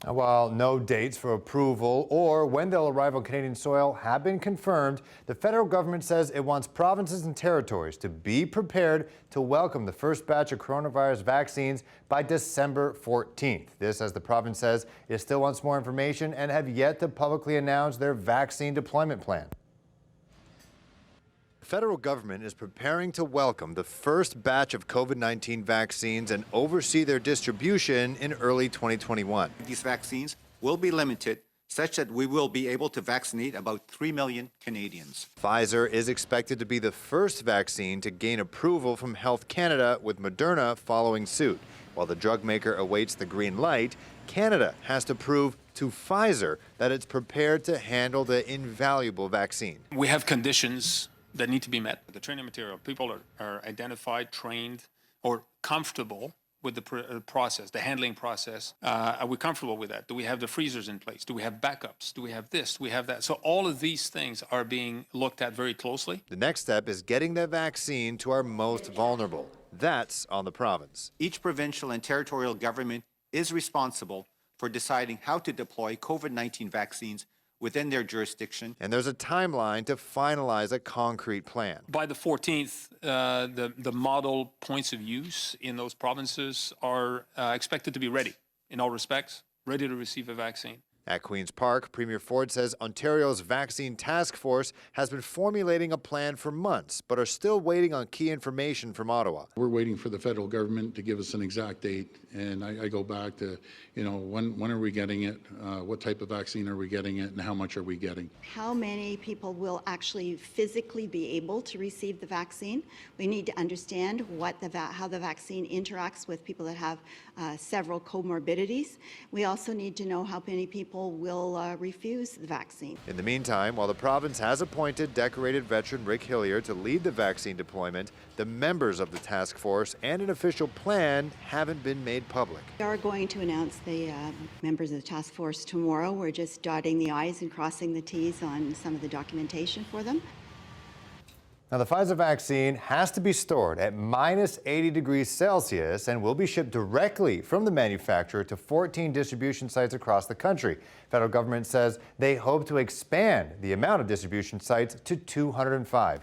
While no dates for approval or when they'll arrive on Canadian soil have been confirmed, the federal government says it wants provinces and territories to be prepared to welcome the first batch of coronavirus vaccines by December 14th. This, as the province says, it still wants more information and have yet to publicly announce their vaccine deployment plan. The federal government is preparing to welcome the first batch of COVID-19 vaccines and oversee their distribution in early 2021. These vaccines will be limited such that we will be able to vaccinate about 3 million Canadians. Pfizer is expected to be the first vaccine to gain approval from Health Canada, with Moderna following suit. While the drug maker awaits the green light, Canada has to prove to Pfizer that it's prepared to handle the invaluable vaccine. We have conditions that need to be met. The training material, people are identified, trained, or comfortable with the process, the handling process. Are we comfortable with that? Do we have the freezers in place? Do we have backups? Do we have this? Do we have that? So all of these things are being looked at very closely. The next step is getting the vaccine to our most vulnerable. That's on the province. Each provincial and territorial government is responsible for deciding how to deploy COVID-19 vaccines within their jurisdiction. And there's a timeline to finalize a concrete plan. By the 14th, the model points of use in those provinces are expected to be ready in all respects, ready to receive a vaccine. At Queen's Park, Premier Ford says Ontario's vaccine task force has been formulating a plan for months, but are still waiting on key information from Ottawa. We're waiting for the federal government to give us an exact date, and I go back to, when are we getting it, what type of vaccine are we getting it, and how much are we getting? How many people will actually physically be able to receive the vaccine? We need to understand how the vaccine interacts with people that have several comorbidities. We also need to know how many people will refuse the vaccine. In the meantime, while the province has appointed decorated veteran Rick Hillier to lead the vaccine deployment, the members of the task force and an official plan haven't been made public. We are going to announce the members of the task force tomorrow. We're just dotting the I's and crossing the T's on some of the documentation for them. Now, the Pfizer vaccine has to be stored at minus 80 degrees Celsius and will be shipped directly from the manufacturer to 14 distribution sites across the country. Federal government says they hope to expand the amount of distribution sites to 205.